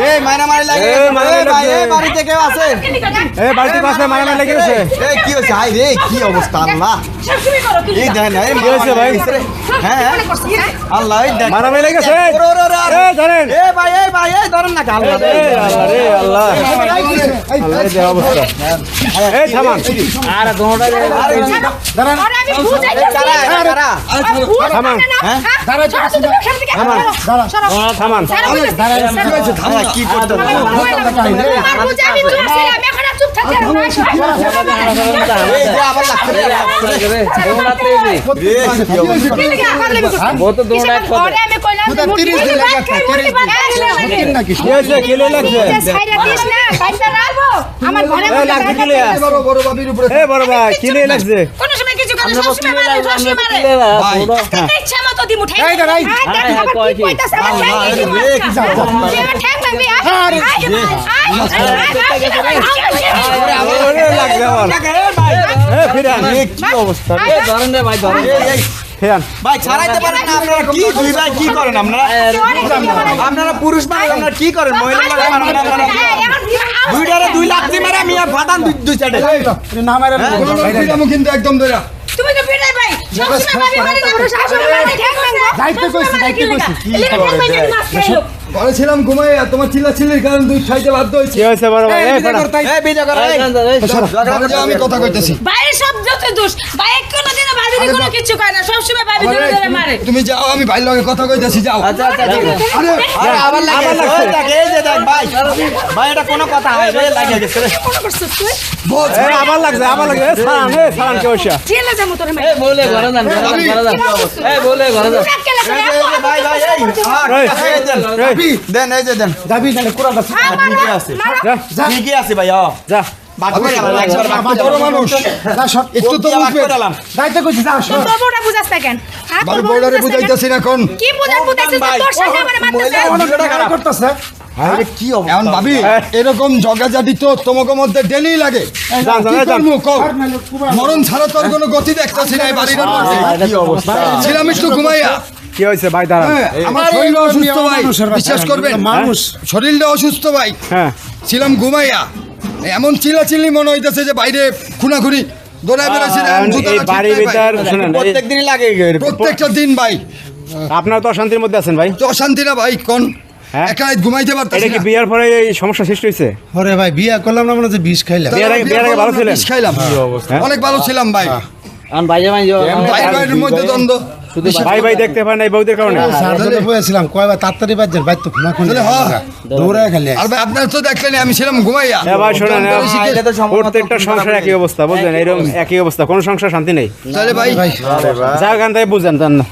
এই মারামারি লাগে ভাই, এই বাড়িতে কেউ আছে? এই বাড়িতে কাছে মারামারি লেগে গেছে। এই কি হচ্ছে? হাই রে, কি অবস্থা আল্লাহ! এই দেখেন এই কি হয়েছে ভাই? হ্যাঁ আল্লাহ, এই দেখ মারামারি লেগে গেছে। এই ধরেন। এই ভাই এই ধরেন না আল্লাহ রে। এই আল্লাহ রে আল্লাহ। আল্লাহ এই অবস্থা। এই থামান। আরে দোনোটা দাঁড়ান। কারা কারা থামান। হ্যাঁ থামান। থামা, কি করতে হবে? এই যে আবার লাগছে রে, রে, वो तो दोनों एक पद কি হয়েছে? কি লাগছে? আমার ঘরে লাগছে কি লিয়া? বড় বাবির উপরে এই বড় ভাই কি লিয়ে লাগছে? কোন সময় কিছু করে সব সময় মারে সব মারে ভাই, ইচ্ছা মতো দিমু ঠ্যাং এই দাঁড়াই। কই কি কইতাছে আমার ঠ্যাং দিমু ঠ্যাং ভাঙবি ওরে লাগছে আমার। এই ফিরান। এই কি অবস্থা? ए धरन रे भाई धरन এই ফিরান। ভাই ছাড়াইতে পারেন না আপনারা? কি দুই ভাই কি করেন আপনারা? আপনারা পুরুষ মানুষ, আপনারা কি করেন? মহিলা আপনারা দুইটারে 2 লাখ দিয়ে মারা মিয়া ফাটান দুই চাটে। না মারা কিন্তু একদম ধরে তুমি তো পিটাই ভাই সব সময় ভাবি মারে না করে শাশুড়ি মারে ঠ্যাং ভাঙবো যাইতে কইছি, যাইতে কইছি। বলেছিলাম ঘুমাই তোমার চিল্লাচিল্লির কারণে দুই খাইতে বাধ্য হয়েছে। কি হয়েছে বড় ভাই? এই ফেরা। এই বিজয় করো এই আমি কথা কইতেছি, বাইরে সব যত দোষ ভাই কোনোদিনও ভাবিনি কোনো কিছু কয় না সব সময় ভাবি ধরে ধরে মারে তুমি যাও, আমি ভাইয়ের লগে কথা কইতেছি, যাও। अच्छा अच्छा ठीक है আরে আবার লাগে ওই দেখ এই যে দেখ ভাই ভাই এটা কোনো কথা হয় রে লাগে গেছে রে কোন করছিস তুই এই আবার লাগছে আবার লাগছে। এই সালাম কি হইছে? জেলে যাবো তোর ए মারে बोले घर जान ए बोले घर जान এই যে ভাই ভাই এই দেন এই যে দেন যাবি তাহলে কুরআন দাস। ঠিকই আছে যা ঠিকই আছে ভাই যা। বাদ করে গেলাম একবার বাদ করে বড় গেলাম মানুষ, যা সব একটু তো বাদ বুঝবে। করে গেলাম যাইতে কইছি যা সব। তোর বউটা বুঝাস না কেন হ্যাঁ বাড়ি বউডারে বুঝাইতেছি না এখন। কি বুঝাইছিস তোর সামনে আমারে মারতেছ করতেছে। আরে কি অবস্থা এখন ভাবি এরকম জগাজাটি তো তোমাকে মধ্যে ডেলি লাগে। যান কি যান। করবো কও? মরণ ছাড়া তোর কোনো গতি দেখতেছি না এই বাড়ির মধ্যে। কি অবস্থা ছিলাম একটু ঘুমাইয়া। কি হইছে ভাই দাঁড়ান? হ্যাঁ, আমার শরীর অসুস্থ ভাই, বিশ্বাস করবেন মানুষ। শরীরটা অসুস্থ ভাই, হ্যাঁ ছিলাম ঘুমাইয়া। এমন চিল্লাচিল্লি মনে হইতেছে যে বাইরে খুনাখুনি দৌড়ায় বেড়াচ্ছি না, এমন জুতা এই ঠিক বাড়ির নাই ভাই। ভিতর শুনেন এই- প্রত্যেকদিনই লাগে প্রত্যেকটা দিন ভাই আপনারা তো অশান্তির মধ্যে আছেন ভাই। তো অশান্তি না ভাই, কোন হ্যাঁ? একা রাত ঘুমাইতে পারতাছি এটা কি না। বিয়ার পরে এই সমস্যা সৃষ্টি হয়েছে? ওরে ভাই বিয়া করলাম না মানে যে বিষ খাইলাম। বিয়ের আগে ভালো ছিলেন? বিষ খাইলাম, হ্যাঁ? অনেক ভালো ছিলাম ভাই। हम भाई भाई जो ভাই ভাইয়ের মধ্যে দ্বন্দ্ব। ভাই ভাই দেখতে পান এই বউদের কারণে। সারাদিনে বসেছিলাম কয়বার তাড়াতাড়ি বাজছেন ভাই তো ফোনা তাহলে হ্যাঁ। দৌড়ায় খালি আর ভাই আপনারা তো দেখলেন আমি ছিলাম ঘুমাইয়া। হ্যাঁ ভাই শোনেন এটা তো সম্ভব না, প্রত্যেকটা সংসার একই অবস্থা বুঝলেন, এরকম একই অবস্থা, কোনো সংসার শান্তি নেই। তাহলে ভাই ভাই যার গান থেকে বুঝেন জান না।